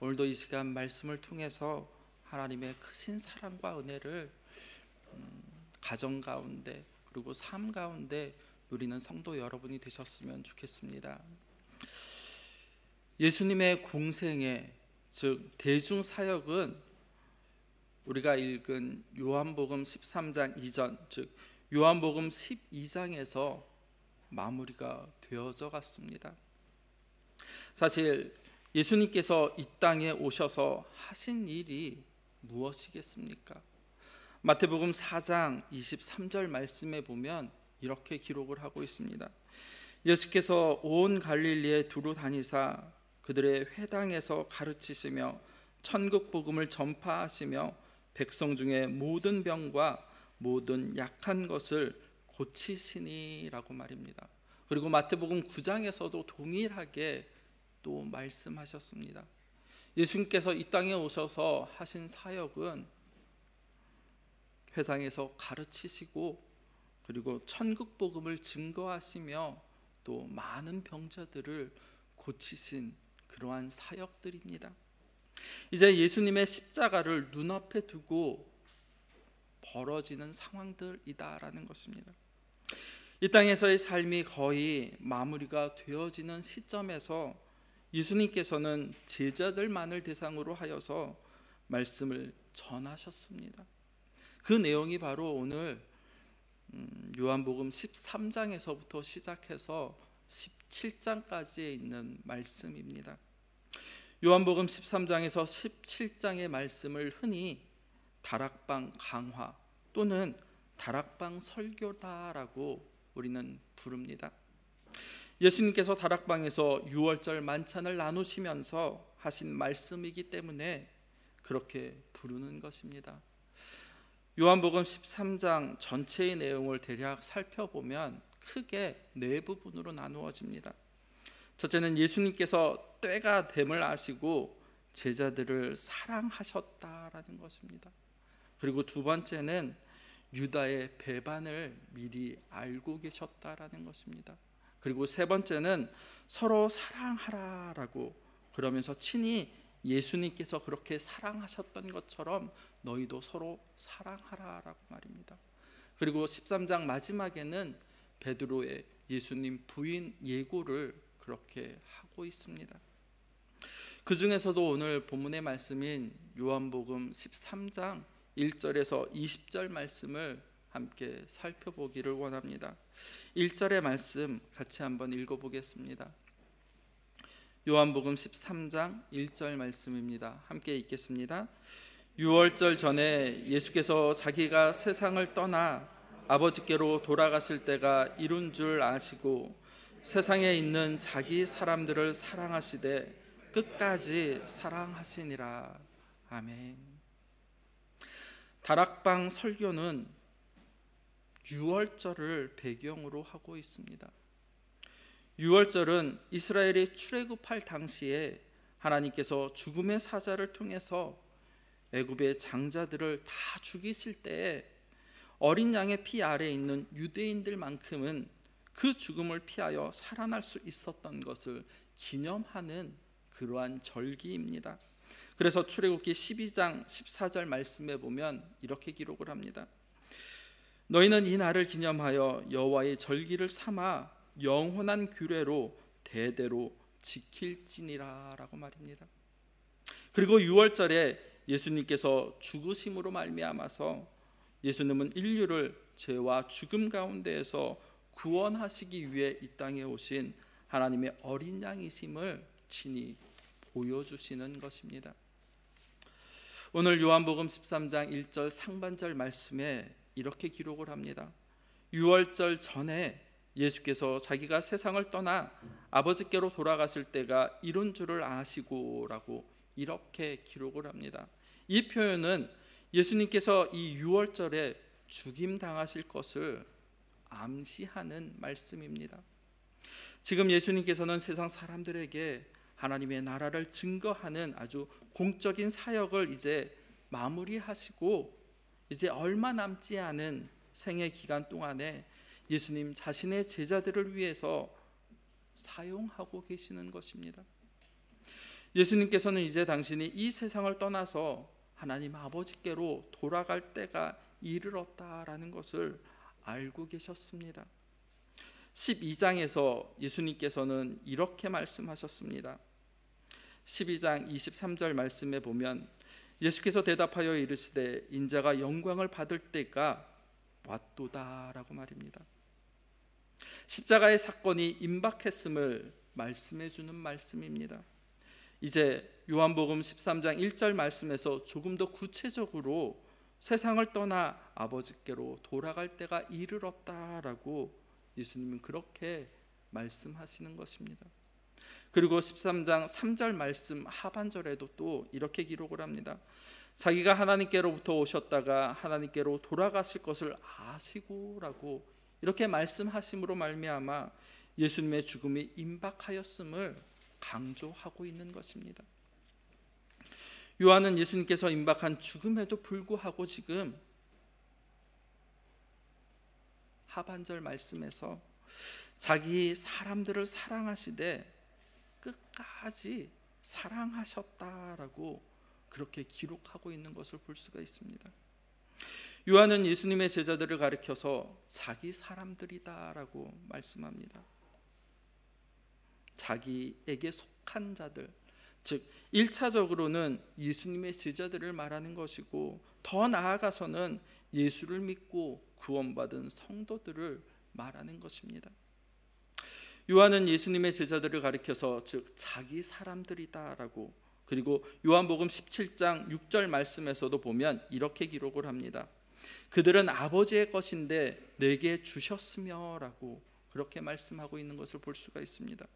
오늘도 이 시간 말씀을 통해서 하나님의 크신 사랑과 은혜를 가정 가운데 그리고 삶 가운데 누리는 성도 여러분이 되셨으면 좋겠습니다. 예수님의 공생애, 즉 대중사역은 우리가 읽은 요한복음 13장 이전, 즉 요한복음 12장에서 마무리가 되어져 갔습니다. 사실 예수님께서 이 땅에 오셔서 하신 일이 무엇이겠습니까? 마태복음 4장 23절 말씀에 보면 이렇게 기록을 하고 있습니다. 예수께서 온 갈릴리에 두루 다니사 그들의 회당에서 가르치시며 천국 복음을 전파하시며 백성 중에 모든 병과 모든 약한 것을 고치시니라고 말입니다. 그리고 마태복음 9장에서도 동일하게 또 말씀하셨습니다. 예수님께서 이 땅에 오셔서 하신 사역은 회당에서 가르치시고 그리고 천국 복음을 증거하시며 또 많은 병자들을 고치신 그러한 사역들입니다. 이제 예수님의 십자가를 눈앞에 두고 벌어지는 상황들이다라는 것입니다. 이 땅에서의 삶이 거의 마무리가 되어지는 시점에서 예수님께서는 제자들만을 대상으로 하여서 말씀을 전하셨습니다. 그 내용이 바로 오늘 요한복음 13장에서부터 시작해서 17장까지에 있는 말씀입니다. 요한복음 13장에서 17장의 말씀을 흔히 다락방 강화 또는 다락방 설교다라고 우리는 부릅니다. 예수님께서 다락방에서 유월절 만찬을 나누시면서 하신 말씀이기 때문에 그렇게 부르는 것입니다. 요한복음 13장 전체의 내용을 대략 살펴보면 크게 네 부분으로 나누어집니다. 첫째는 예수님께서 때가 됨을 아시고 제자들을 사랑하셨다라는 것입니다. 그리고 두 번째는 유다의 배반을 미리 알고 계셨다라는 것입니다. 그리고 세 번째는 서로 사랑하라라고 그러면서 친히 예수님께서 그렇게 사랑하셨던 것처럼 너희도 서로 사랑하라라고 말입니다. 그리고 13장 마지막에는 베드로의 예수님 부인 예고를 그렇게 하고 있습니다. 그 중에서도 오늘 본문의 말씀인 요한복음 13장 1절에서 20절 말씀을 함께 살펴보기를 원합니다. 1절의 말씀 같이 한번 읽어보겠습니다. 요한복음 13장 1절 말씀입니다. 함께 읽겠습니다. 유월절 전에 예수께서 자기가 세상을 떠나 아버지께로 돌아가실 때가 이룬 줄 아시고 세상에 있는 자기 사람들을 사랑하시되 끝까지 사랑하시니라. 아멘. 다락방 설교는 유월절을 배경으로 하고 있습니다. 유월절은 이스라엘이 출애굽할 당시에 하나님께서 죽음의 사자를 통해서 애굽의 장자들을 다 죽이실 때에 어린 양의 피 아래에 있는 유대인들만큼은 그 죽음을 피하여 살아날 수 있었던 것을 기념하는 그러한 절기입니다. 그래서 출애굽기 12장 14절 말씀에 보면 이렇게 기록을 합니다. 너희는 이 날을 기념하여 여호와의 절기를 삼아 영원한 규례로 대대로 지킬지니라 라고 말입니다. 그리고 유월절에 예수님께서 죽으심으로 말미암아서 예수님은 인류를 죄와 죽음 가운데에서 구원하시기 위해 이 땅에 오신 하나님의 어린 양이심을 친히 보여주시는 것입니다. 오늘 요한복음 13장 1절 상반절 말씀에 이렇게 기록을 합니다. 유월절 전에 예수께서 자기가 세상을 떠나 아버지께로 돌아갔을 때가 이룬 줄을 아시고 라고 이렇게 기록을 합니다. 이 표현은 예수님께서 이 유월절에 죽임당하실 것을 암시하는 말씀입니다. 지금 예수님께서는 세상 사람들에게 하나님의 나라를 증거하는 아주 공적인 사역을 이제 마무리하시고 이제 얼마 남지 않은 생애 기간 동안에 예수님 자신의 제자들을 위해서 사용하고 계시는 것입니다. 예수님께서는 이제 당신이 이 세상을 떠나서 하나님 아버지께로 돌아갈 때가 이르렀다라는 것을 알고 계셨습니다. 12장에서 예수님께서는 이렇게 말씀하셨습니다. 12장 23절 말씀에 보면 예수께서 대답하여 이르시되 인자가 영광을 받을 때가 왔도다라고 말입니다. 십자가의 사건이 임박했음을 말씀해 주는 말씀입니다. 이제 요한복음 13장 1절 말씀에서 조금 더 구체적으로 세상을 떠나 아버지께로 돌아갈 때가 이르렀다라고 예수님은 그렇게 말씀하시는 것입니다. 그리고 13장 3절 말씀 하반절에도 또 이렇게 기록을 합니다. 자기가 하나님께로부터 오셨다가 하나님께로 돌아가실 것을 아시고라고 이렇게 말씀하심으로 말미암아 예수님의 죽음이 임박하였음을 강조하고 있는 것입니다. 요한은 예수님께서 임박한 죽음에도 불구하고 지금 하반절 말씀에서 자기 사람들을 사랑하시되 끝까지 사랑하셨다라고 그렇게 기록하고 있는 것을 볼 수가 있습니다. 요한은 예수님의 제자들을 가리켜서 자기 사람들이다라고 말씀합니다. 자기에게 속한 자들, 즉 1차적으로는 예수님의 제자들을 말하는 것이고 더 나아가서는 예수를 믿고 구원받은 성도들을 말하는 것입니다. 요한은 예수님의 제자들을 가리켜서 즉 자기 사람들이다라고, 그리고 요한복음 17장 6절 말씀에서도 보면 이렇게 기록을 합니다. 그들은 아버지의 것인데 내게 주셨으며 라고 그렇게 말씀하고 있는 것을 볼 수가 있습니다.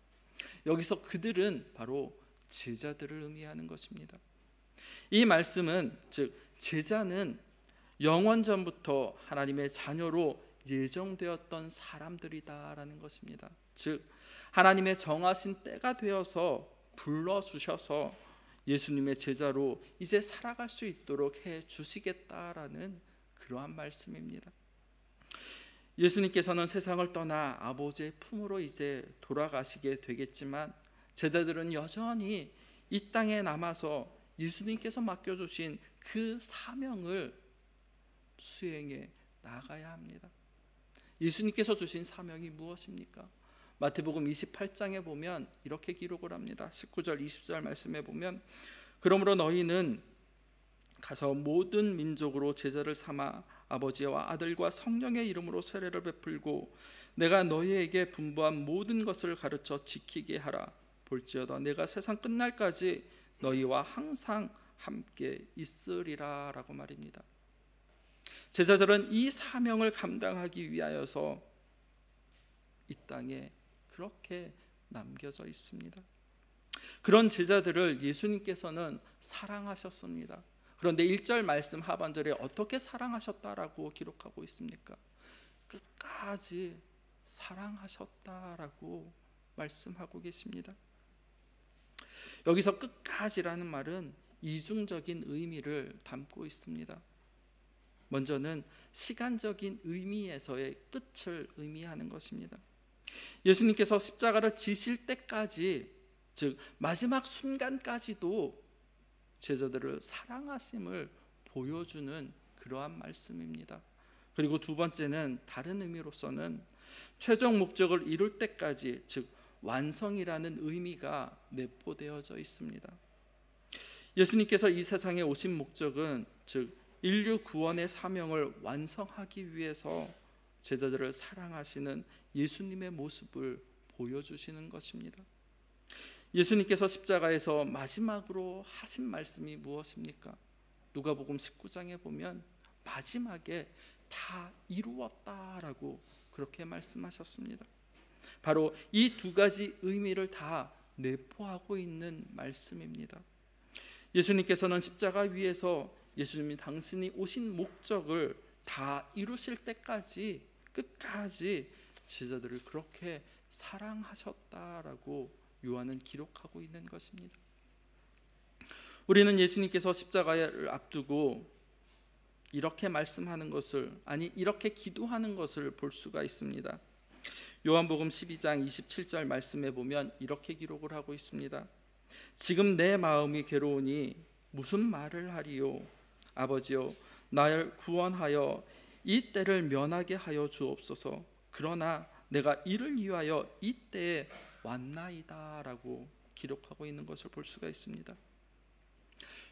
여기서 그들은 바로 제자들을 의미하는 것입니다. 이 말씀은 즉 제자는 영원전부터 하나님의 자녀로 예정되었던 사람들이다라는 것입니다. 즉 하나님의 정하신 때가 되어서 불러주셔서 예수님의 제자로 이제 살아갈 수 있도록 해주시겠다라는 그러한 말씀입니다. 예수님께서는 세상을 떠나 아버지의 품으로 이제 돌아가시게 되겠지만 제자들은 여전히 이 땅에 남아서 예수님께서 맡겨주신 그 사명을 수행해 나가야 합니다. 예수님께서 주신 사명이 무엇입니까? 마태복음 28장에 보면 이렇게 기록을 합니다. 19절 20절 말씀에 보면 그러므로 너희는 가서 모든 민족으로 제자를 삼아 아버지와 아들과 성령의 이름으로 세례를 베풀고 내가 너희에게 분부한 모든 것을 가르쳐 지키게 하라. 볼지어다 내가 세상 끝날까지 너희와 항상 함께 있으리라 라고 말입니다. 제자들은 이 사명을 감당하기 위하여서 이 땅에 그렇게 남겨져 있습니다. 그런 제자들을 예수님께서는 사랑하셨습니다. 그런데 1절 말씀 하반절에 어떻게 사랑하셨다라고 기록하고 있습니까? 끝까지 사랑하셨다라고 말씀하고 계십니다. 여기서 끝까지라는 말은 이중적인 의미를 담고 있습니다. 먼저는 시간적인 의미에서의 끝을 의미하는 것입니다. 예수님께서 십자가를 지실 때까지, 즉 마지막 순간까지도 제자들을 사랑하심을 보여주는 그러한 말씀입니다. 그리고 두 번째는 다른 의미로서는 최종 목적을 이룰 때까지, 즉 완성이라는 의미가 내포되어져 있습니다. 예수님께서 이 세상에 오신 목적은 즉 인류 구원의 사명을 완성하기 위해서 제자들을 사랑하시는 예수님의 모습을 보여주시는 것입니다. 예수님께서 십자가에서 마지막으로 하신 말씀이 무엇입니까? 누가복음 19장에 보면 마지막에 다 이루었다라고 그렇게 말씀하셨습니다. 바로 이 두 가지 의미를 다 내포하고 있는 말씀입니다. 예수님께서는 십자가 위에서 예수님이 당신이 오신 목적을 다 이루실 때까지 끝까지 제자들을 그렇게 사랑하셨다라고 요한은 기록하고 있는 것입니다. 우리는 예수님께서 십자가를 앞두고 이렇게 말씀하는 것을, 아니 이렇게 기도하는 것을 볼 수가 있습니다. 요한복음 12장 27절 말씀에 보면 이렇게 기록을 하고 있습니다. 지금 내 마음이 괴로우니 무슨 말을 하리요? 아버지여, 나를 구원하여 이 때를 면하게 하여 주옵소서. 그러나 내가 이를 위하여 이 때에 왔나이다 라고 기록하고 있는 것을 볼 수가 있습니다.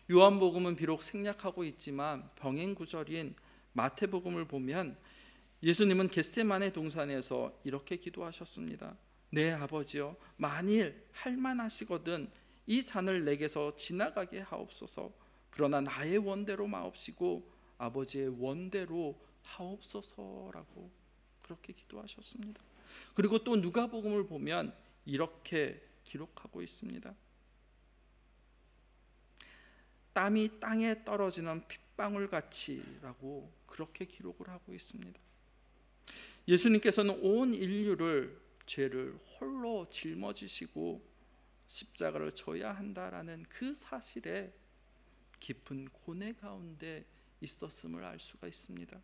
요한복음은 비록 생략하고 있지만 병행 구절인 마태복음을 보면 예수님은 겟세마네 동산에서 이렇게 기도하셨습니다. 내 아버지여, 만일 할만하시거든 이 잔을 내게서 지나가게 하옵소서. 그러나 나의 원대로 마옵시고 아버지의 원대로 하옵소서라고 그렇게 기도하셨습니다. 그리고 또 누가복음을 보면 이렇게 기록하고 있습니다. 땀이 땅에 떨어지는 핏방울 같이라고 그렇게 기록을 하고 있습니다. 예수님께서는 온 인류를 죄를 홀로 짊어지시고 십자가를 져야 한다라는 그 사실에 깊은 고뇌 가운데 있었음을 알 수가 있습니다.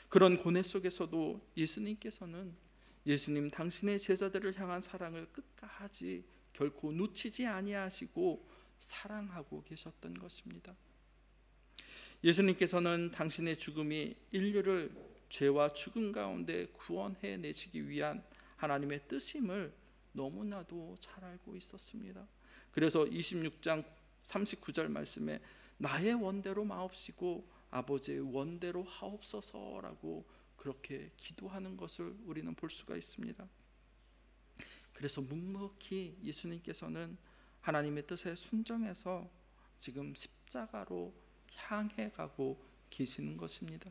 그런 고뇌 속에서도 예수님께서는 예수님 당신의 제자들을 향한 사랑을 끝까지 결코 놓치지 아니하시고 사랑하고 계셨던 것입니다. 예수님께서는 당신의 죽음이 인류를 죄와 죽음 가운데 구원해 내시기 위한 하나님의 뜻임을 너무나도 잘 알고 있었습니다. 그래서 26장 39절 말씀에 나의 원대로 마옵시고 아버지의 원대로 하옵소서라고 그렇게 기도하는 것을 우리는 볼 수가 있습니다. 그래서 묵묵히 예수님께서는 하나님의 뜻에 순종해서 지금 십자가로 향해 가고 계시는 것입니다.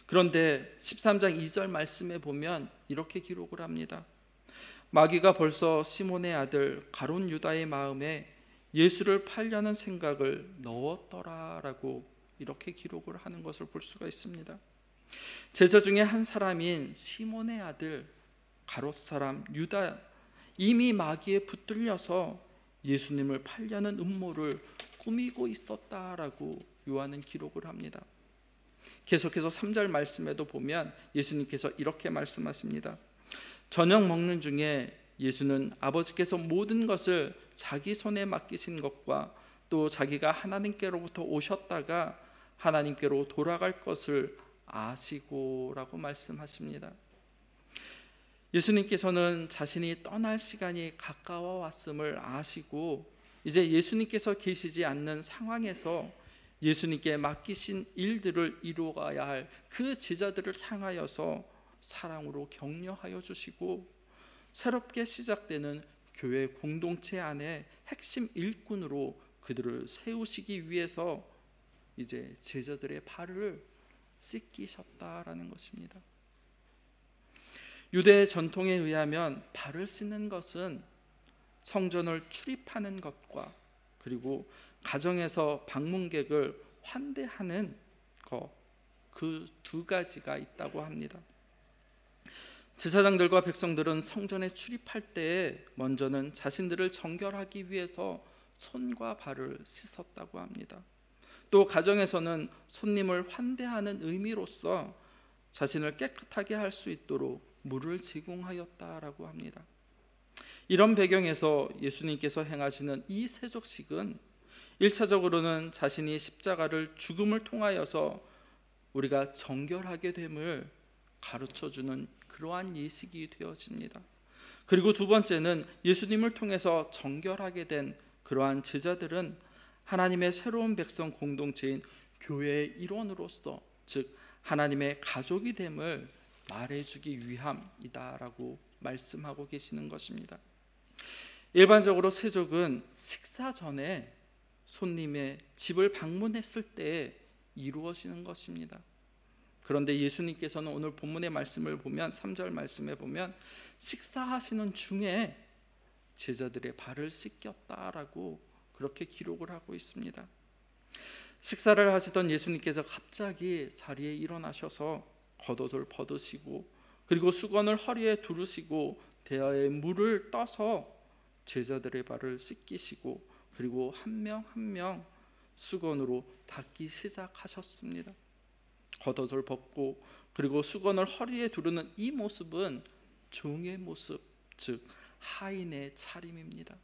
그런데 13장 2절 말씀에 보면 이렇게 기록을 합니다. 마귀가 벌써 시몬의 아들 가룟 유다의 마음에 예수를 팔려는 생각을 넣었더라라고 이렇게 기록을 하는 것을 볼 수가 있습니다. 제자 중에 한 사람인 시몬의 아들 가롯 사람 유다, 이미 마귀에 붙들려서 예수님을 팔려는 음모를 꾸미고 있었다라고 요한은 기록을 합니다. 계속해서 3절 말씀에도 보면 예수님께서 이렇게 말씀하십니다. 저녁 먹는 중에 예수는 아버지께서 모든 것을 자기 손에 맡기신 것과 또 자기가 하나님께로부터 오셨다가 하나님께로 돌아갈 것을 아시고라고 말씀하십니다. 예수님께서는 자신이 떠날 시간이 가까워 왔음을 아시고 이제 예수님께서 계시지 않는 상황에서 예수님께 맡기신 일들을 이루어가야 할 그 제자들을 향하여서 사랑으로 격려하여 주시고 새롭게 시작되는 교회 공동체 안에 핵심 일꾼으로 그들을 세우시기 위해서 이제 제자들의 발을 씻기셨다라는 것입니다. 유대 전통에 의하면 발을 씻는 것은 성전을 출입하는 것과 그리고 가정에서 방문객을 환대하는 것, 그 두 가지가 있다고 합니다. 제사장들과 백성들은 성전에 출입할 때에 먼저는 자신들을 정결하기 위해서 손과 발을 씻었다고 합니다. 또 가정에서는 손님을 환대하는 의미로서 자신을 깨끗하게 할 수 있도록 물을 제공하였다라고 합니다. 이런 배경에서 예수님께서 행하시는 이 세족식은 1차적으로는 자신이 십자가를 죽음을 통하여서 우리가 정결하게 됨을 가르쳐주는 그러한 예식이 되어집니다. 그리고 두 번째는 예수님을 통해서 정결하게 된 그러한 제자들은 하나님의 새로운 백성 공동체인 교회의 일원으로서 즉 하나님의 가족이 됨을 말해주기 위함이다라고 말씀하고 계시는 것입니다. 일반적으로 세족은 식사 전에 손님의 집을 방문했을 때 이루어지는 것입니다. 그런데 예수님께서는 오늘 본문의 말씀을 보면 3절 말씀에 보면 식사하시는 중에 제자들의 발을 씻겼다라고 그렇게 기록을 하고 있습니다. 식사를 하시던 예수님께서 갑자기 자리에 일어나셔서 겉옷을 벗으시고 그리고 수건을 허리에 두르시고 대야에 물을 떠서 제자들의 발을 씻기시고 그리고 한 명 한 명 수건으로 닦기 시작하셨습니다. 겉옷을 벗고 그리고 수건을 허리에 두르는 이 모습은 종의 모습, 즉 하인의 차림입니다.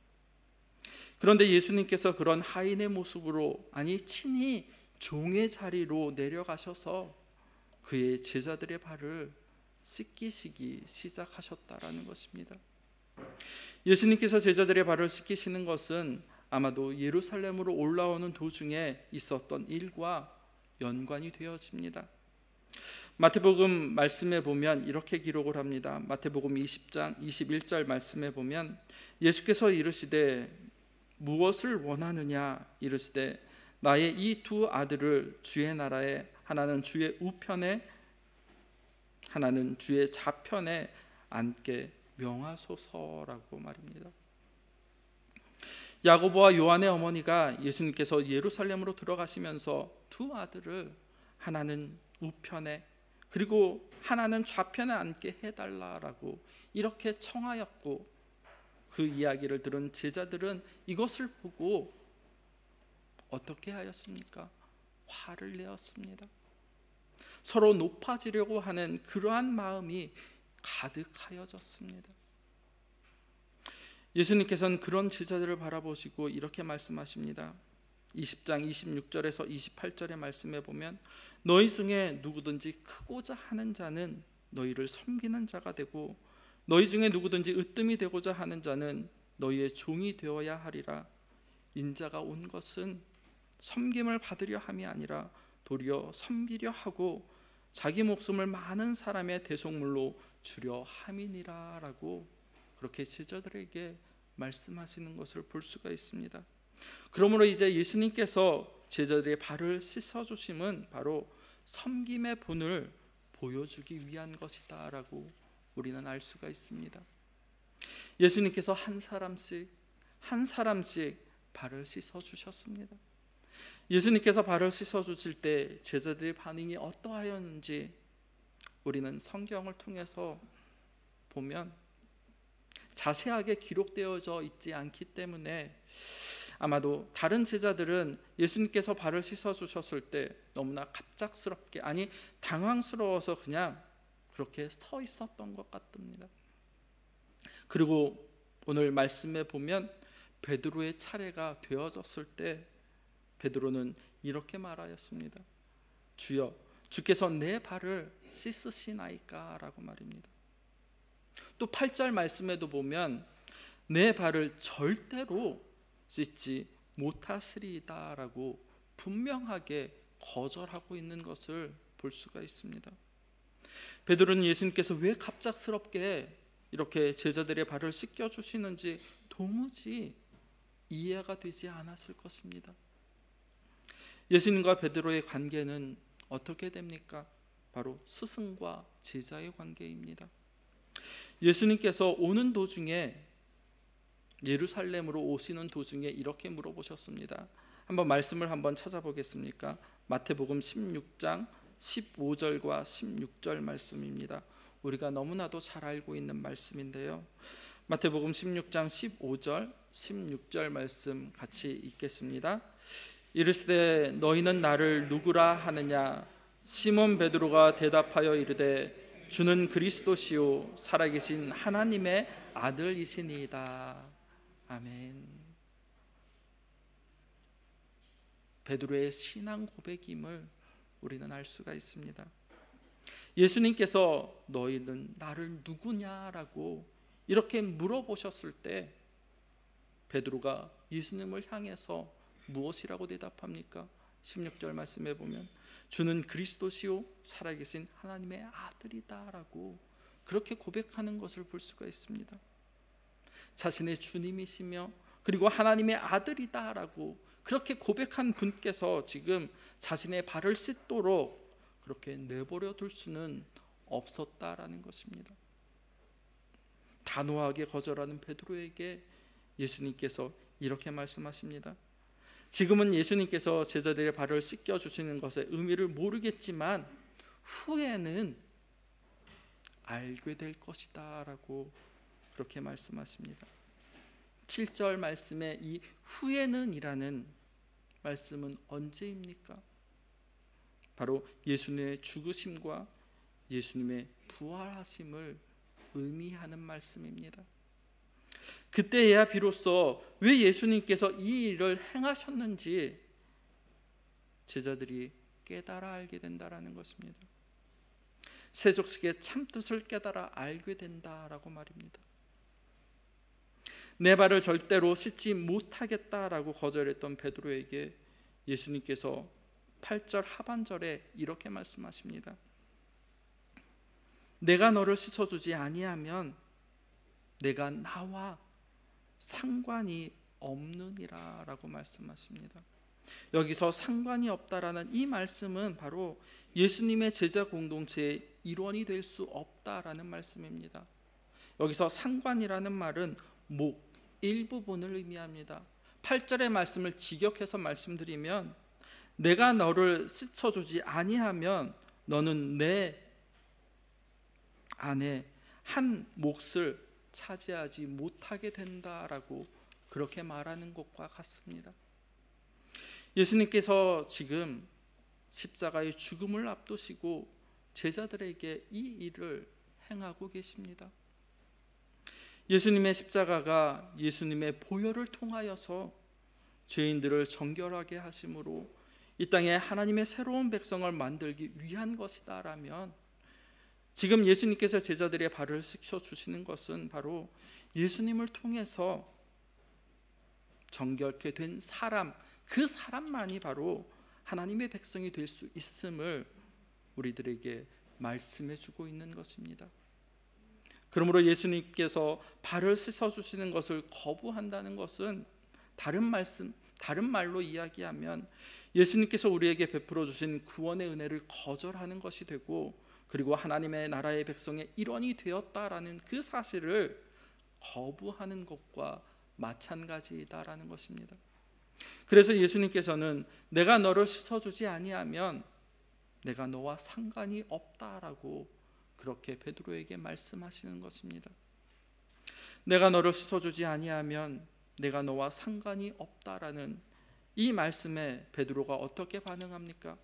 그런데 예수님께서 그런 하인의 모습으로, 아니 친히 종의 자리로 내려가셔서 그의 제자들의 발을 씻기시기 시작하셨다라는 것입니다. 예수님께서 제자들의 발을 씻기시는 것은 아마도 예루살렘으로 올라오는 도중에 있었던 일과 연관이 되어집니다. 마태복음 말씀에 보면 이렇게 기록을 합니다. 마태복음 20장 21절 말씀에 보면 예수께서 이르시되 무엇을 원하느냐 이르시되 나의 이 두 아들을 주의 나라에 하나는 주의 우편에 하나는 주의 좌편에 앉게 명하소서라고 말입니다. 야고보와 요한의 어머니가 예수님께서 예루살렘으로 들어가시면서 두 아들을 하나는 우편에 그리고 하나는 좌편에 앉게 해달라라고 이렇게 청하였고, 그 이야기를 들은 제자들은 이것을 보고 어떻게 하였습니까? 화를 내었습니다. 서로 높아지려고 하는 그러한 마음이 가득하여졌습니다. 예수님께서는 그런 제자들을 바라보시고 이렇게 말씀하십니다. 20장 26절에서 28절의 말씀에 보면 너희 중에 누구든지 크고자 하는 자는 너희를 섬기는 자가 되고 너희 중에 누구든지 으뜸이 되고자 하는 자는 너희의 종이 되어야 하리라. 인자가 온 것은 섬김을 받으려 함이 아니라 도리어 섬기려 하고 자기 목숨을 많은 사람의 대속물로 주려 함이니라 라고 그렇게 제자들에게 말씀하시는 것을 볼 수가 있습니다. 그러므로 이제 예수님께서 제자들의 발을 씻어주심은 바로 섬김의 본을 보여주기 위한 것이다 라고 우리는 알 수가 있습니다. 예수님께서 한 사람씩 발을 씻어주셨습니다. 예수님께서 발을 씻어주실 때 제자들의 반응이 어떠하였는지 우리는 성경을 통해서 보면 자세하게 기록되어져 있지 않기 때문에 아마도 다른 제자들은 예수님께서 발을 씻어주셨을 때 너무나 갑작스럽게, 아니 당황스러워서 그냥 그렇게 서 있었던 것 같습니다. 그리고 오늘 말씀에 보면 베드로의 차례가 되어졌을 때 베드로는 이렇게 말하였습니다. 주여, 주께서 내 발을 씻으시나이까 라고 말입니다. 또 8절 말씀에도 보면 내 발을 절대로 씻지 못하시리이다 라고 분명하게 거절하고 있는 것을 볼 수가 있습니다. 베드로는 예수님께서 왜 갑작스럽게 이렇게 제자들의 발을 씻겨주시는지 도무지 이해가 되지 않았을 것입니다. 예수님과 베드로의 관계는 어떻게 됩니까? 바로 스승과 제자의 관계입니다. 예수님께서 오는 도중에, 예루살렘으로 오시는 도중에 이렇게 물어보셨습니다. 한번 말씀을 한번 찾아보겠습니까? 마태복음 16장 15절과 16절 말씀입니다. 우리가 너무나도 잘 알고 있는 말씀인데요. 마태복음 16장 15절 16절 말씀 같이 읽겠습니다. 이르시되 너희는 나를 누구라 하느냐? 시몬 베드로가 대답하여 이르되 주는 그리스도시요 살아계신 하나님의 아들이시니이다. 아멘. 베드로의 신앙 고백임을 우리는 알 수가 있습니다. 예수님께서 너희는 나를 누구냐라고 이렇게 물어보셨을 때 베드로가 예수님을 향해서 무엇이라고 대답합니까? 16절 말씀에 보면 주는 그리스도시요 살아계신 하나님의 아들이다 라고 그렇게 고백하는 것을 볼 수가 있습니다. 자신의 주님이시며 그리고 하나님의 아들이다 라고 그렇게 고백한 분께서 지금 자신의 발을 씻도록 그렇게 내버려 둘 수는 없었다라는 것입니다. 단호하게 거절하는 베드로에게 예수님께서 이렇게 말씀하십니다. 지금은 예수님께서 제자들의 발을 씻겨주시는 것의 의미를 모르겠지만 후에는 알게 될 것이다 라고 그렇게 말씀하십니다. 7절 말씀에 이 후에는 이라는 말씀은 언제입니까? 바로 예수님의 죽으심과 예수님의 부활하심을 의미하는 말씀입니다. 그때야 비로소 왜 예수님께서 이 일을 행하셨는지 제자들이 깨달아 알게 된다라는 것입니다. 세속식의 참뜻을 깨달아 알게 된다라고 말입니다. 내 발을 절대로 씻지 못하겠다라고 거절했던 베드로에게 예수님께서 8절 하반절에 이렇게 말씀하십니다. 내가 너를 씻어주지 아니하면 내가 나와 상관이 없느니라 라고 말씀하십니다. 여기서 상관이 없다라는 이 말씀은 바로 예수님의 제자 공동체의 일원이 될 수 없다라는 말씀입니다. 여기서 상관이라는 말은 목, 일부분을 의미합니다. 8절의 말씀을 직역해서 말씀드리면 내가 너를 씻어주지 아니하면 너는 내 안에 한 몫을 차지하지 못하게 된다라고 그렇게 말하는 것과 같습니다. 예수님께서 지금 십자가의 죽음을 앞두시고 제자들에게 이 일을 행하고 계십니다. 예수님의 십자가가 예수님의 보혈을 통하여서 죄인들을 정결하게 하심으로 이 땅에 하나님의 새로운 백성을 만들기 위한 것이다라면 지금 예수님께서 제자들의 발을 씻겨주시는 것은 바로 예수님을 통해서 정결케 된 사람, 그 사람만이 바로 하나님의 백성이 될 수 있음을 우리들에게 말씀해 주고 있는 것입니다. 그러므로 예수님께서 발을 씻어주시는 것을 거부한다는 것은 다른 말로 이야기하면 예수님께서 우리에게 베풀어 주신 구원의 은혜를 거절하는 것이 되고 그리고 하나님의 나라의 백성의 일원이 되었다라는 그 사실을 거부하는 것과 마찬가지이다라는 것입니다. 그래서 예수님께서는 내가 너를 씻어주지 아니하면 내가 너와 상관이 없다라고 그렇게 베드로에게 말씀하시는 것입니다. 내가 너를 씻어주지 아니하면 내가 너와 상관이 없다라는 이 말씀에 베드로가 어떻게 반응합니까?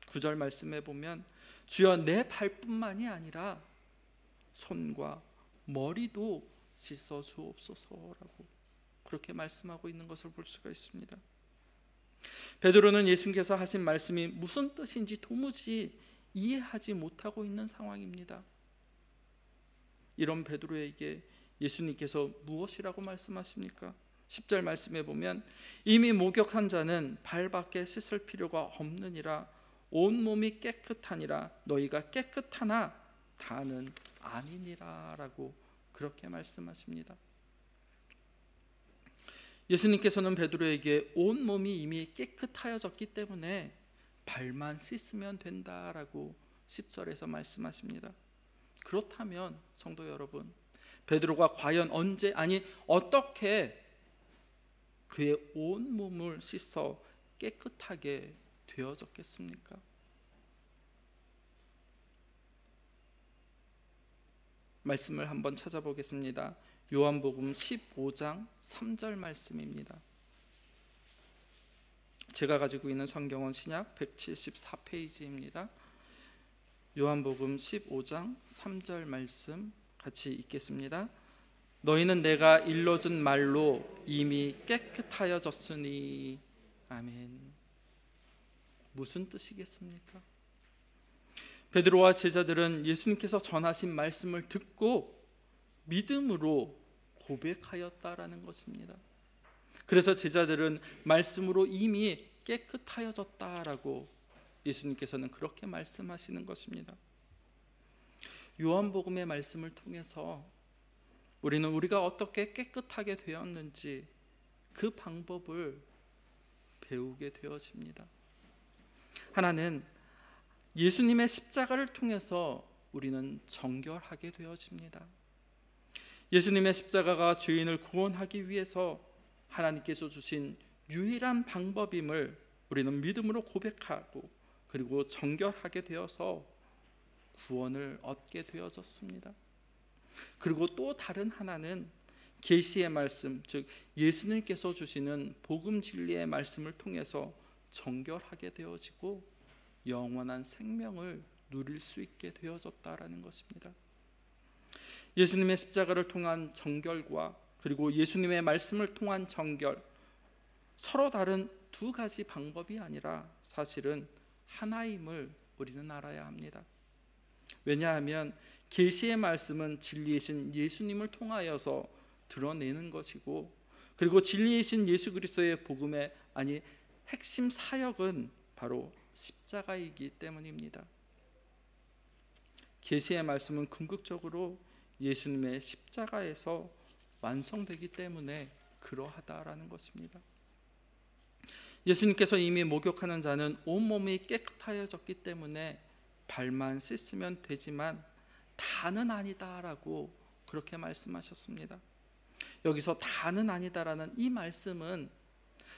9절 말씀에 보면 주여 내 발뿐만이 아니라 손과 머리도 씻어 주옵소서라고 그렇게 말씀하고 있는 것을 볼 수가 있습니다. 베드로는 예수님께서 하신 말씀이 무슨 뜻인지 도무지 이해하지 못하고 있는 상황입니다. 이런 베드로에게 예수님께서 무엇이라고 말씀하십니까? 10절 말씀에 보면 이미 목욕한 자는 발밖에 씻을 필요가 없느니라 온몸이 깨끗하니라 너희가 깨끗하나 다는 아니니라 라고 그렇게 말씀하십니다. 예수님께서는 베드로에게 온몸이 이미 깨끗하여졌기 때문에 발만 씻으면 된다라고 10절에서 말씀하십니다. 그렇다면 성도 여러분, 베드로가 과연 어떻게 그의 온몸을 씻어 깨끗하게 되어졌겠습니까? 말씀을 한번 찾아보겠습니다. 요한복음 15장 3절 말씀입니다. 제가 가지고 있는 성경은 신약 174페이지입니다. 요한복음 15장 3절 말씀 같이 읽겠습니다. 너희는 내가 일러준 말로 이미 깨끗하여졌으니 아멘. 무슨 뜻이겠습니까? 베드로와 제자들은 예수님께서 전하신 말씀을 듣고 믿음으로 고백하였다라는 것입니다. 그래서 제자들은 말씀으로 이미 깨끗하여졌다라고 예수님께서는 그렇게 말씀하시는 것입니다. 요한복음의 말씀을 통해서 우리는 우리가 어떻게 깨끗하게 되었는지 그 방법을 배우게 되어집니다. 하나는 예수님의 십자가를 통해서 우리는 정결하게 되어집니다. 예수님의 십자가가 죄인을 구원하기 위해서 하나님께서 주신 유일한 방법임을 우리는 믿음으로 고백하고 그리고 정결하게 되어서 구원을 얻게 되어졌습니다. 그리고 또 다른 하나는 계시의 말씀, 즉 예수님께서 주시는 복음 진리의 말씀을 통해서 정결하게 되어지고 영원한 생명을 누릴 수 있게 되어졌다라는 것입니다. 예수님의 십자가를 통한 정결과 그리고 예수님의 말씀을 통한 정결, 서로 다른 두 가지 방법이 아니라 사실은 하나임을 우리는 알아야 합니다. 왜냐하면 계시의 말씀은 진리이신 예수님을 통하여서 드러내는 것이고, 그리고 진리이신 예수 그리스도의 복음의 핵심 사역은 바로 십자가이기 때문입니다. 계시의 말씀은 궁극적으로 예수님의 십자가에서 완성되기 때문에 그러하다라는 것입니다. 예수님께서 이미 목욕하는 자는 온몸이 깨끗하여졌기 때문에 발만 씻으면 되지만 다는 아니다라고 그렇게 말씀하셨습니다. 여기서 다는 아니다라는 이 말씀은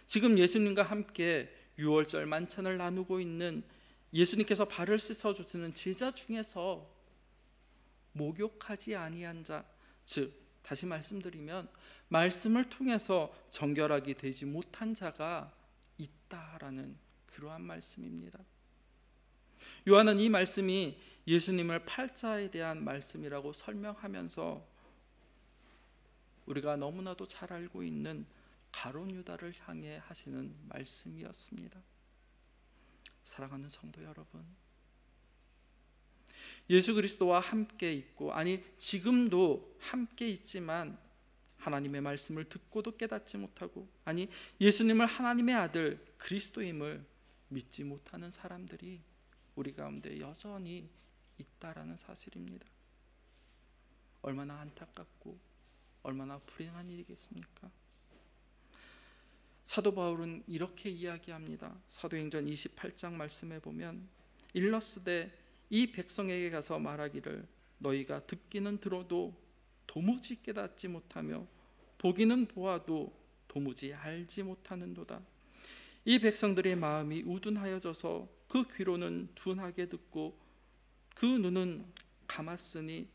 지금 예수님과 함께 유월절 만찬을 나누고 있는 예수님께서 발을 씻어주시는 제자 중에서 목욕하지 아니한 자, 즉 다시 말씀드리면 말씀을 통해서 정결하게 되지 못한 자가 있다라는 그러한 말씀입니다. 요한은 이 말씀이 예수님을 팔자에 대한 말씀이라고 설명하면서 우리가 너무나도 잘 알고 있는 가룟 유다를 향해 하시는 말씀이었습니다. 사랑하는 성도 여러분, 예수 그리스도와 함께 있고, 지금도 함께 있지만 하나님의 말씀을 듣고도 깨닫지 못하고, 예수님을 하나님의 아들 그리스도임을 믿지 못하는 사람들이 우리 가운데 여전히 있다라는 사실입니다. 얼마나 안타깝고 얼마나 불행한 일이겠습니까? 사도 바울은 이렇게 이야기합니다. 사도행전 28장 말씀에 보면 일러스되 이 백성에게 가서 말하기를 너희가 듣기는 들어도 도무지 깨닫지 못하며 보기는 보아도 도무지 알지 못하는도다. 이 백성들의 마음이 우둔하여져서 그 귀로는 둔하게 듣고 그 눈은 감았으니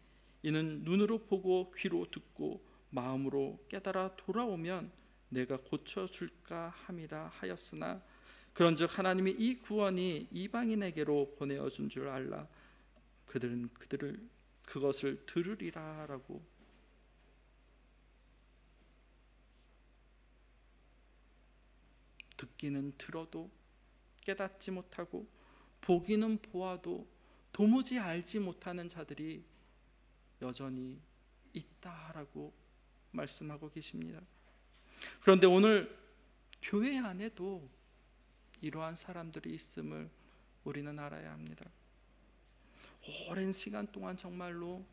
이는 눈으로 보고 귀로 듣고 마음으로 깨달아 돌아오면 내가 고쳐줄까 함이라 하였으나 그런즉 하나님이 이 구원이 이방인에게로 보내어준 줄 알라 그들은 그것을 들으리라 라고. 듣기는 들어도 깨닫지 못하고 보기는 보아도 도무지 알지 못하는 자들이 여전히 있다라고 말씀하고 계십니다. 그런데 오늘 교회 안에도 이러한 사람들이 있음을 우리는 알아야 합니다. 오랜 시간 동안 정말로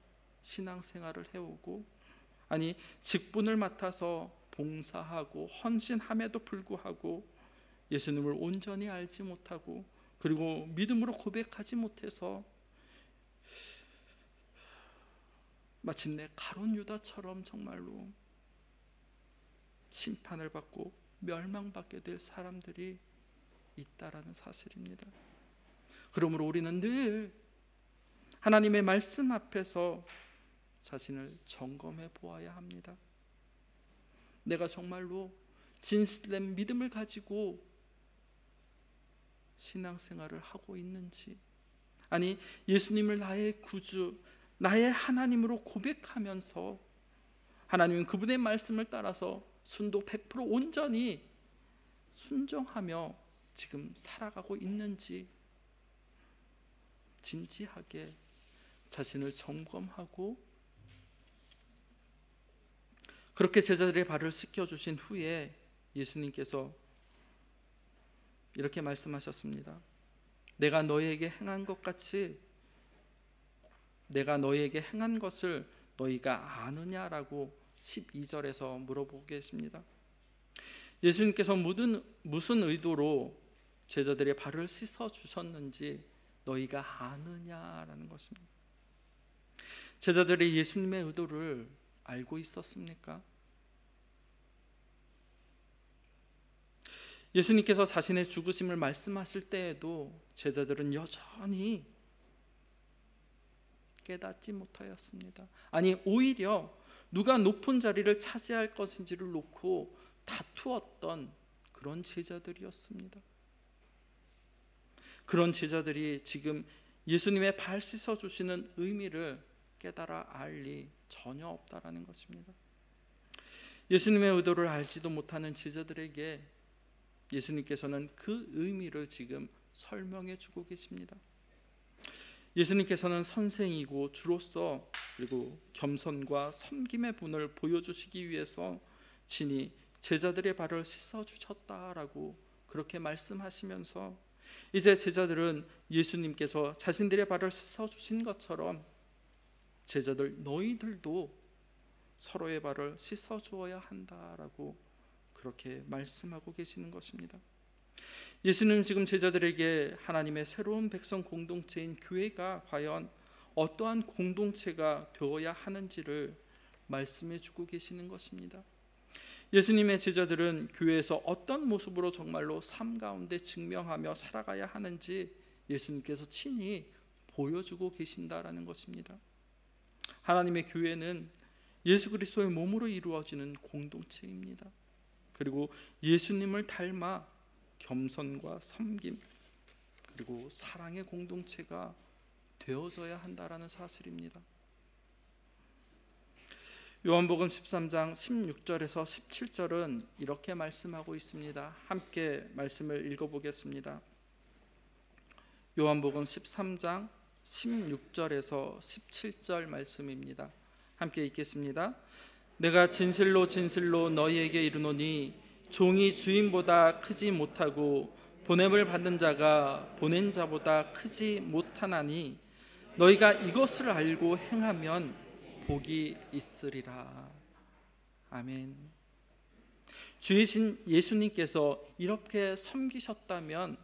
신앙생활을 해오고 직분을 맡아서 봉사하고 헌신함에도 불구하고 예수님을 온전히 알지 못하고 그리고 믿음으로 고백하지 못해서 마침내 가룟 유다처럼 정말로 심판을 받고 멸망받게 될 사람들이 있다라는 사실입니다. 그러므로 우리는 늘 하나님의 말씀 앞에서 자신을 점검해 보아야 합니다. 내가 정말로 진실된 믿음을 가지고 신앙생활을 하고 있는지, 예수님을 나의 구주, 나의 하나님으로 고백하면서 하나님은 그분의 말씀을 따라서 순도 100% 온전히 순종하며 지금 살아가고 있는지 진지하게 자신을 점검하고 그렇게 제자들의 발을 씻겨주신 후에 예수님께서 이렇게 말씀하셨습니다. 내가 너희에게 행한 것 같이 내가 너희에게 행한 것을 너희가 아느냐라고 12절에서 물어보고 계십니다. 예수님께서 무슨 의도로 제자들의 발을 씻어 주셨는지 너희가 아느냐라는 것입니다. 제자들이 예수님의 의도를 알고 있었습니까? 예수님께서 자신의 죽으심을 말씀하실 때에도 제자들은 여전히 깨닫지 못하였습니다. 오히려 누가 높은 자리를 차지할 것인지를 놓고 다투었던 그런 제자들이었습니다. 그런 제자들이 지금 예수님의 발 씻어주시는 의미를 깨달아 알 리 전혀 없다라는 것입니다. 예수님의 의도를 알지도 못하는 제자들에게 예수님께서는 그 의미를 지금 설명해 주고 계십니다. 예수님께서는 선생이고 주로서 그리고 겸손과 섬김의 분을 보여주시기 위해서 친히 제자들의 발을 씻어주셨다라고 그렇게 말씀하시면서 이제 제자들은 예수님께서 자신들의 발을 씻어주신 것처럼 제자들 너희들도 서로의 발을 씻어주어야 한다라고 그렇게 말씀하고 계시는 것입니다. 예수님은 지금 제자들에게 하나님의 새로운 백성 공동체인 교회가 과연 어떠한 공동체가 되어야 하는지를 말씀해 주고 계시는 것입니다. 예수님의 제자들은 교회에서 어떤 모습으로 정말로 삶 가운데 증명하며 살아가야 하는지 예수님께서 친히 보여주고 계신다라는 것입니다. 하나님의 교회는 예수 그리스도의 몸으로 이루어지는 공동체입니다. 그리고 예수님을 닮아 겸손과 섬김 그리고 사랑의 공동체가 되어져야 한다라는 사실입니다. 요한복음 13장 16절에서 17절은 이렇게 말씀하고 있습니다. 함께 말씀을 읽어보겠습니다. 요한복음 13장 16절에서 17절 말씀입니다. 함께 읽겠습니다. 내가 진실로 진실로 너희에게 이르노니 종이 주인보다 크지 못하고 보냄을 받는 자가 보낸 자보다 크지 못하나니 너희가 이것을 알고 행하면 복이 있으리라. 아멘. 주이신 예수님께서 이렇게 섬기셨다면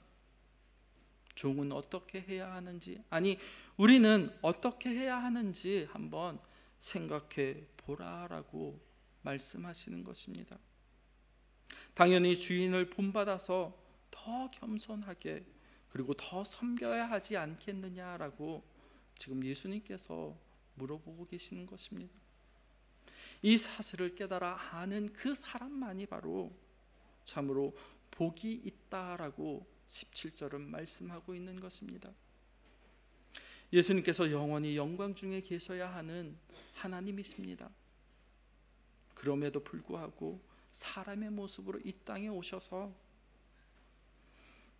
종은 어떻게 해야 하는지, 아니 우리는 어떻게 해야 하는지 한번 생각해 보라라고 말씀하시는 것입니다. 당연히 주인을 본받아서 더 겸손하게 그리고 더 섬겨야 하지 않겠느냐라고 지금 예수님께서 물어보고 계시는 것입니다. 이 사실을 깨달아 아는 그 사람만이 바로 참으로 복이 있다라고 17절은 말씀하고 있는 것입니다. 예수님께서 영원히 영광 중에 계셔야 하는 하나님이십니다. 그럼에도 불구하고 사람의 모습으로 이 땅에 오셔서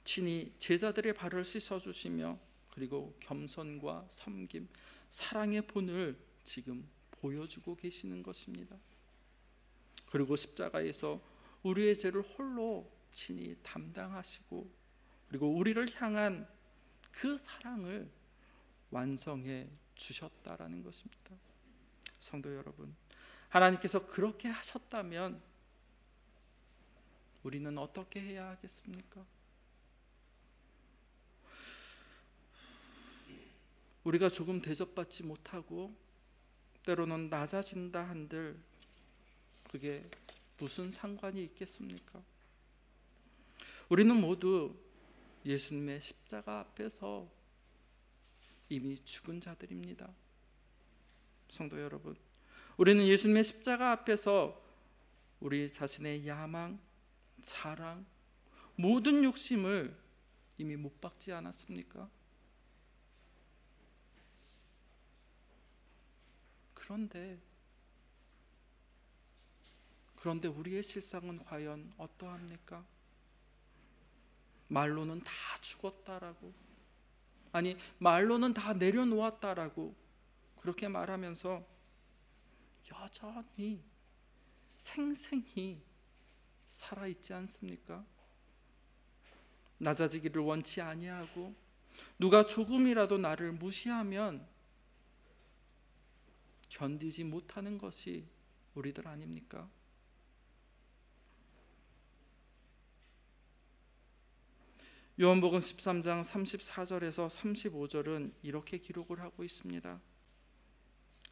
친히 제자들의 발을 씻어주시며 그리고 겸손과 섬김, 사랑의 본을 지금 보여주고 계시는 것입니다. 그리고 십자가에서 우리의 죄를 홀로 친히 담당하시고 그리고 우리를 향한 그 사랑을 완성해 주셨다라는 것입니다. 성도 여러분, 하나님께서 그렇게 하셨다면 우리는 어떻게 해야 하겠습니까? 우리가 조금 대접받지 못하고 때로는 낮아진다 한들 그게 무슨 상관이 있겠습니까? 우리는 모두 예수님의 십자가 앞에서 이미 죽은 자들입니다. 성도 여러분, 우리는 예수님의 십자가 앞에서 우리 자신의 야망, 자랑, 모든 욕심을 이미 못 박지 않았습니까? 그런데 우리의 실상은 과연 어떠합니까? 말로는 다 죽었다라고, 아니 말로는 다 내려놓았다라고 그렇게 말하면서 여전히 생생히 살아있지 않습니까? 낮아지기를 원치 아니하고 누가 조금이라도 나를 무시하면 견디지 못하는 것이 우리들 아닙니까? 요한복음 13장 34절에서 35절은 이렇게 기록을 하고 있습니다.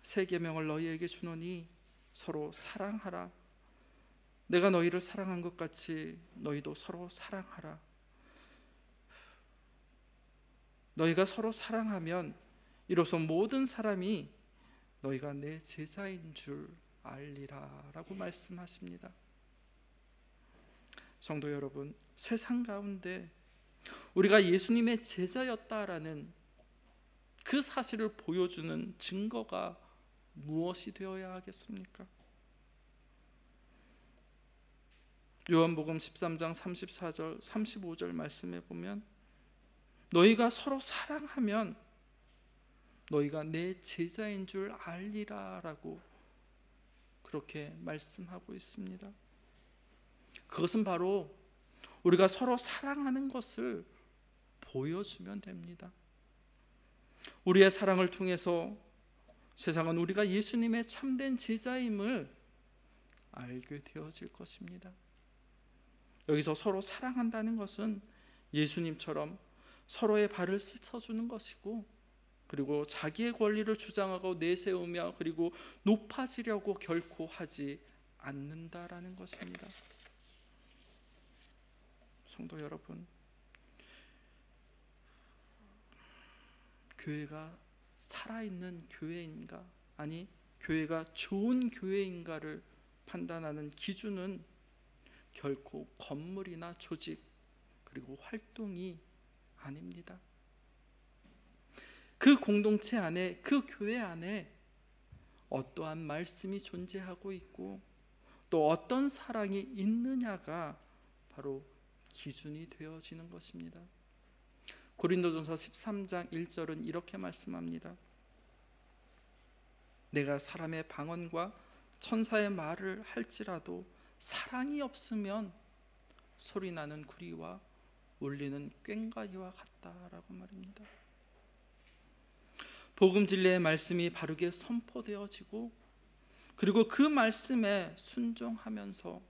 새 계명을 너희에게 주노니 서로 사랑하라. 내가 너희를 사랑한 것 같이 너희도 서로 사랑하라. 너희가 서로 사랑하면 이로써 모든 사람이 너희가 내 제자인 줄 알리라 라고 말씀하십니다. 성도 여러분, 세상 가운데 우리가 예수님의 제자였다라는 그 사실을 보여주는 증거가 무엇이 되어야 하겠습니까? 요한복음 13장 34절 35절 말씀에 보면 너희가 서로 사랑하면 너희가 내 제자인 줄 알리라 라고 그렇게 말씀하고 있습니다. 그것은 바로 우리가 서로 사랑하는 것을 보여주면 됩니다. 우리의 사랑을 통해서 세상은 우리가 예수님의 참된 제자임을 알게 되어질 것입니다. 여기서 서로 사랑한다는 것은 예수님처럼 서로의 발을 씻어주는 것이고, 그리고 자기의 권리를 주장하고 내세우며 그리고 높아지려고 결코 하지 않는다라는 것입니다. 성도 여러분, 교회가 살아있는 교회인가, 아니 교회가 좋은 교회인가를 판단하는 기준은 결코 건물이나 조직 그리고 활동이 아닙니다. 그 공동체 안에, 그 교회 안에 어떠한 말씀이 존재하고 있고 또 어떤 사랑이 있느냐가 바로 기준이 되어지는 것입니다. 고린도전서 13장 1절은 이렇게 말씀합니다. 내가 사람의 방언과 천사의 말을 할지라도 사랑이 없으면 소리나는 구리와 울리는 꽹과리와 같다라고 말입니다. 복음 진리의 말씀이 바르게 선포되어지고 그리고 그 말씀에 순종하면서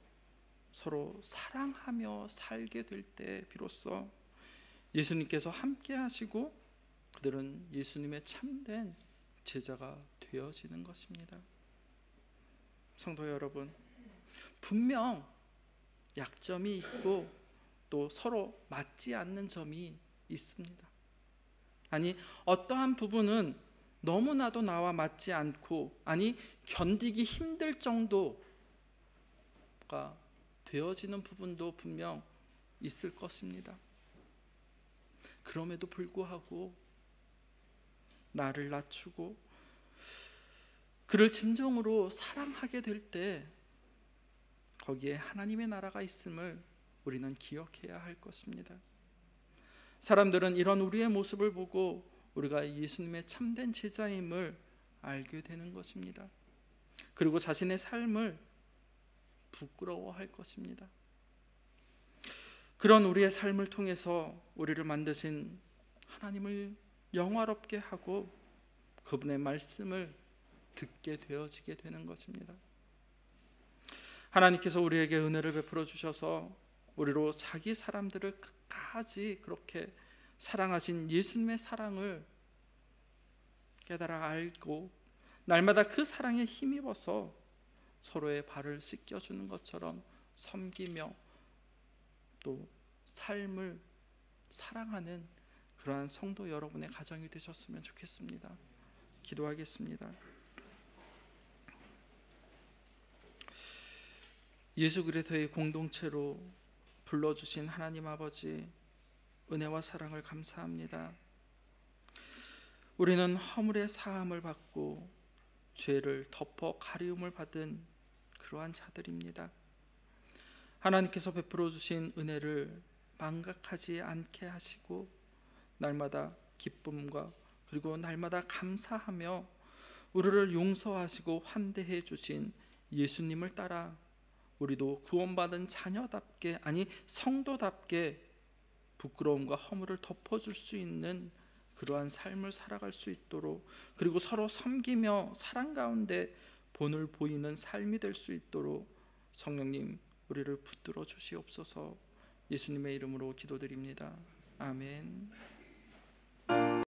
서로 사랑하며 살게 될 때 비로소 예수님께서 함께 하시고 그들은 예수님의 참된 제자가 되어지는 것입니다. 성도 여러분, 분명 약점이 있고 또 서로 맞지 않는 점이 있습니다. 아니, 어떠한 부분은 너무나도 나와 맞지 않고, 아니 견디기 힘들 정도가 되어지는 부분도 분명 있을 것입니다. 그럼에도 불구하고 나를 낮추고 그를 진정으로 사랑하게 될 때 거기에 하나님의 나라가 있음을 우리는 기억해야 할 것입니다. 사람들은 이런 우리의 모습을 보고 우리가 예수님의 참된 제자임을 알게 되는 것입니다. 그리고 자신의 삶을 부끄러워할 것입니다. 그런 우리의 삶을 통해서 우리를 만드신 하나님을 영화롭게 하고 그분의 말씀을 듣게 되어지게 되는 것입니다. 하나님께서 우리에게 은혜를 베풀어 주셔서 우리로 자기 사람들을 끝까지 그렇게 사랑하신 예수님의 사랑을 깨달아 알고 날마다 그 사랑에 힘입어서 서로의 발을 씻겨주는 것처럼 섬기며 또 삶을 사랑하는 그러한 성도 여러분의 가정이 되셨으면 좋겠습니다. 기도하겠습니다. 예수 그리스도의 공동체로 불러주신 하나님 아버지, 은혜와 사랑을 감사합니다. 우리는 허물의 사함을 받고 죄를 덮어 가리움을 받은 그러한 자들입니다. 하나님께서 베풀어 주신 은혜를 망각하지 않게 하시고 날마다 기쁨과 그리고 날마다 감사하며 우리를 용서하시고 환대해 주신 예수님을 따라 우리도 구원받은 자녀답게, 아니 성도답게 부끄러움과 허물을 덮어줄 수 있는 그러한 삶을 살아갈 수 있도록, 그리고 서로 섬기며 사랑 가운데 본을 보이는 삶이 될 수 있도록 성령님 우리를 붙들어 주시옵소서. 예수님의 이름으로 기도드립니다. 아멘.